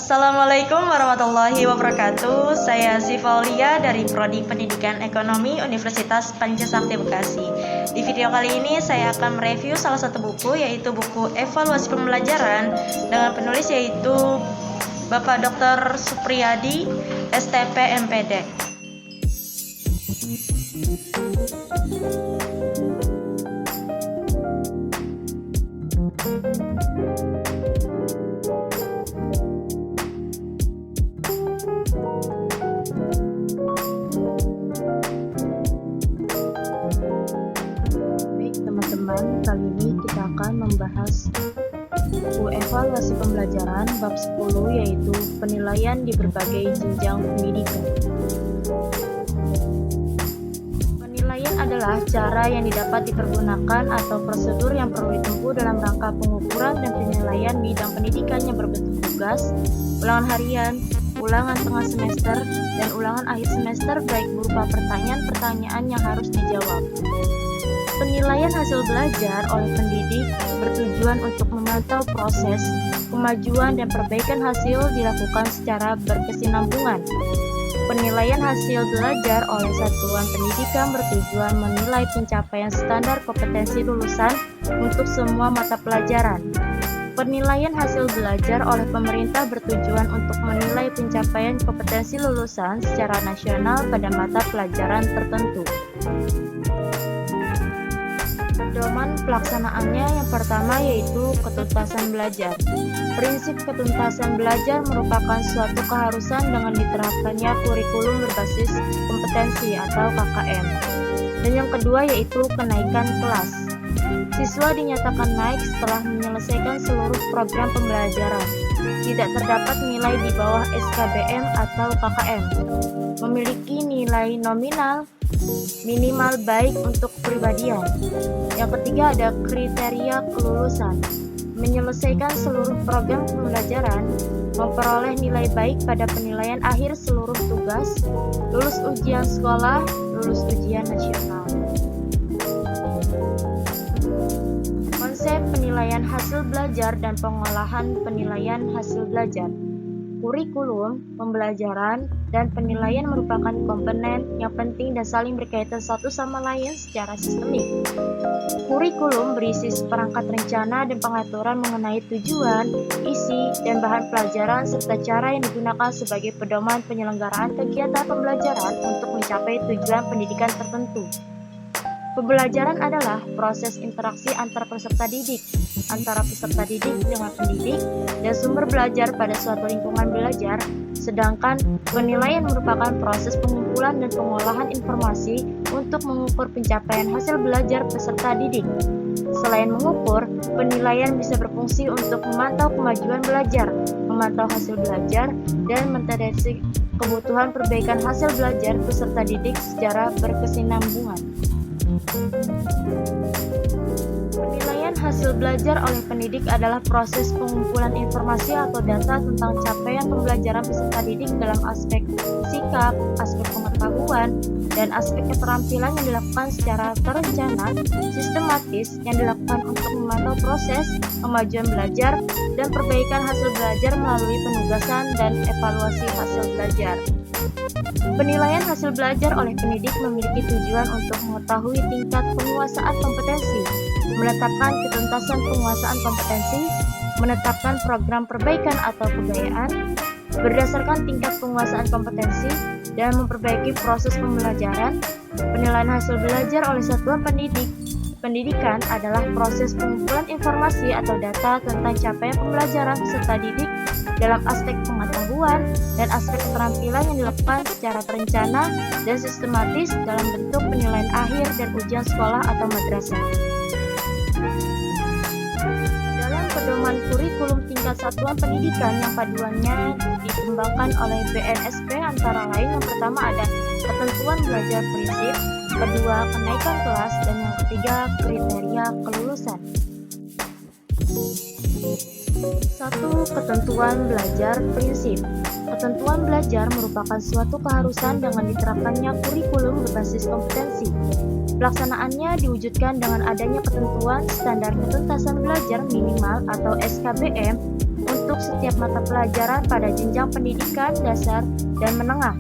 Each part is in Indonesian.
Assalamualaikum warahmatullahi wabarakatuh. Saya Siva Aulia dari Prodi Pendidikan Ekonomi Universitas Pancasakti Bekasi. Di video kali ini saya akan mereview salah satu buku, yaitu buku Evaluasi Pembelajaran dengan penulis yaitu Bapak Dr. Supriyadi, STP MPD. Teman-teman, kali ini kita akan membahas buku evaluasi pembelajaran bab 10, yaitu penilaian di berbagai jenjang pendidikan. Penilaian adalah cara yang didapat dipergunakan atau prosedur yang perlu ditempuh dalam rangka pengukuran dan penilaian bidang pendidikan yang berbentuk tugas, ulangan harian, ulangan tengah semester, dan ulangan akhir semester, baik berupa pertanyaan-pertanyaan yang harus dijawab. Penilaian hasil belajar oleh pendidik bertujuan untuk memantau proses, kemajuan, dan perbaikan hasil dilakukan secara berkesinambungan. Penilaian hasil belajar oleh satuan pendidikan bertujuan menilai pencapaian standar kompetensi lulusan untuk semua mata pelajaran. Penilaian hasil belajar oleh pemerintah bertujuan untuk menilai pencapaian kompetensi lulusan secara nasional pada mata pelajaran tertentu. Pedoman pelaksanaannya yang pertama yaitu ketuntasan belajar. Prinsip ketuntasan belajar merupakan suatu keharusan dengan diterapkannya kurikulum berbasis kompetensi atau KKM. Dan yang kedua yaitu kenaikan kelas. Siswa dinyatakan naik setelah menyelesaikan seluruh program pembelajaran. Tidak terdapat nilai di bawah SKBM atau KKM. Memiliki nilai nominal minimal baik untuk kepribadian. Yang ketiga ada kriteria kelulusan. Menyelesaikan seluruh program pembelajaran, memperoleh nilai baik pada penilaian akhir seluruh tugas, lulus ujian sekolah, lulus ujian nasional. Konsep penilaian hasil belajar dan pengolahan penilaian hasil belajar. Kurikulum, pembelajaran, dan penilaian merupakan komponen yang penting dan saling berkaitan satu sama lain secara sistemik. Kurikulum berisi seperangkat rencana dan pengaturan mengenai tujuan, isi, dan bahan pelajaran serta cara yang digunakan sebagai pedoman penyelenggaraan kegiatan pembelajaran untuk mencapai tujuan pendidikan tertentu. Pembelajaran adalah proses interaksi antar peserta didik, antara peserta didik dengan pendidik, dan sumber belajar pada suatu lingkungan belajar, sedangkan penilaian merupakan proses pengumpulan dan pengolahan informasi untuk mengukur pencapaian hasil belajar peserta didik. Selain mengukur, penilaian bisa berfungsi untuk memantau kemajuan belajar, memantau hasil belajar, dan mendeteksi kebutuhan perbaikan hasil belajar peserta didik secara berkesinambungan. Penilaian hasil belajar oleh pendidik adalah proses pengumpulan informasi atau data tentang capaian pembelajaran peserta didik dalam aspek sikap, aspek pengetahuan, dan aspek keterampilan yang dilakukan secara terencana, sistematis, yang dilakukan untuk memantau proses, kemajuan belajar, dan perbaikan hasil belajar melalui penugasan dan evaluasi hasil belajar. Penilaian hasil belajar oleh pendidik memiliki tujuan untuk mengetahui tingkat penguasaan kompetensi, menetapkan ketuntasan penguasaan kompetensi, menetapkan program perbaikan atau kebudayaan, berdasarkan tingkat penguasaan kompetensi, dan memperbaiki proses pembelajaran. Penilaian hasil belajar oleh satuan pendidikan adalah proses pengumpulan informasi atau data tentang capaian pembelajaran peserta didik dalam aspek pengetahuan dan aspek keterampilan yang dilakukan secara terencana dan sistematis dalam bentuk penilaian akhir dan ujian sekolah atau madrasah. Dalam pedoman kurikulum tingkat satuan pendidikan yang paduannya dikembangkan oleh BNSP antara lain yang pertama ada ketentuan belajar prinsip, kedua kenaikan kelas, dan yang ketiga kriteria kelulusan. 1. Ketentuan belajar prinsip. Ketentuan belajar merupakan suatu keharusan dengan diterapkannya kurikulum berbasis kompetensi. Pelaksanaannya diwujudkan dengan adanya ketentuan standar ketuntasan belajar minimal atau SKBM untuk untuk setiap mata pelajaran pada jenjang pendidikan dasar dan menengah.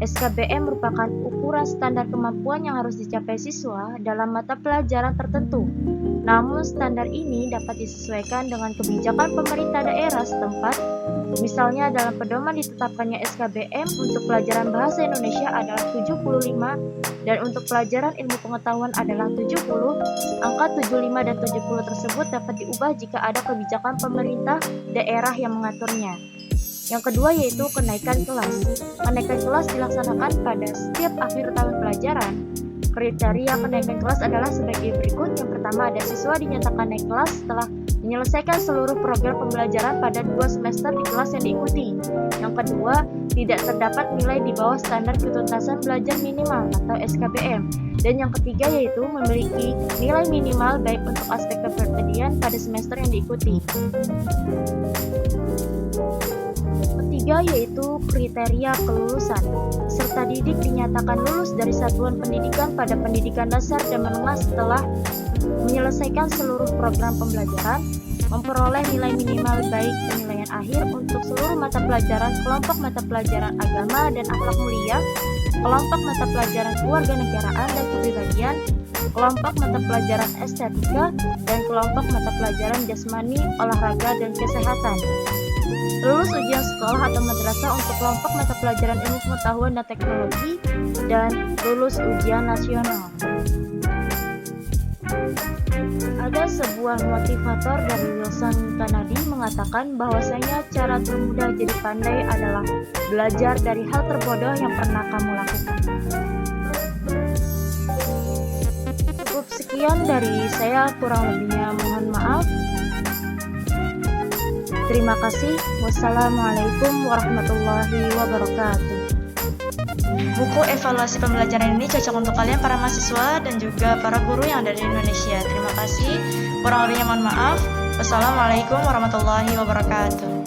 SKBM merupakan ukuran standar kemampuan yang harus dicapai siswa dalam mata pelajaran tertentu. Namun standar ini dapat disesuaikan dengan kebijakan pemerintah daerah setempat. Misalnya dalam pedoman ditetapkannya SKBM untuk pelajaran bahasa Indonesia adalah 75 dan untuk pelajaran ilmu pengetahuan adalah 70. Angka 75 dan 70 tersebut dapat diubah jika ada kebijakan pemerintah daerah yang mengaturnya. Yang kedua yaitu kenaikan kelas. Kenaikan kelas dilaksanakan pada setiap akhir tahun pelajaran. Kriteria kenaikan kelas adalah sebagai berikut. Yang pertama, ada siswa dinyatakan naik kelas setelah menyelesaikan seluruh program pembelajaran pada 2 semester di kelas yang diikuti. Yang kedua, tidak terdapat nilai di bawah standar ketuntasan belajar minimal atau SKBM. Dan yang ketiga yaitu memiliki nilai minimal baik untuk aspek kepribadian pada semester yang diikuti. Ketiga yaitu kriteria kelulusan. Peserta didik dinyatakan lulus dari satuan pendidikan pada pendidikan dasar dan menengah setelah menyelesaikan seluruh program pembelajaran, memperoleh nilai minimal baik penilaian akhir untuk seluruh mata pelajaran, kelompok mata pelajaran agama dan akhlak mulia, kelompok mata pelajaran kewarganegaraan dan kepribadian, kelompok mata pelajaran estetika, dan kelompok mata pelajaran jasmani, olahraga, dan kesehatan. Lulus ujian sekolah atau madrasah untuk kelompok mata pelajaran ilmu pengetahuan dan teknologi, dan lulus ujian nasional. Ada sebuah motivator dari Wilson Kennedy mengatakan bahwasanya cara termudah jadi pandai adalah belajar dari hal terbodoh yang pernah kamu lakukan. Cukup sekian dari saya, kurang lebihnya mohon maaf. Terima kasih. Wassalamualaikum warahmatullahi wabarakatuh. Buku evaluasi pembelajaran ini cocok untuk kalian para mahasiswa dan juga para guru yang ada di Indonesia. Terima kasih. Kurang lebihnya mohon maaf. Wassalamualaikum warahmatullahi wabarakatuh.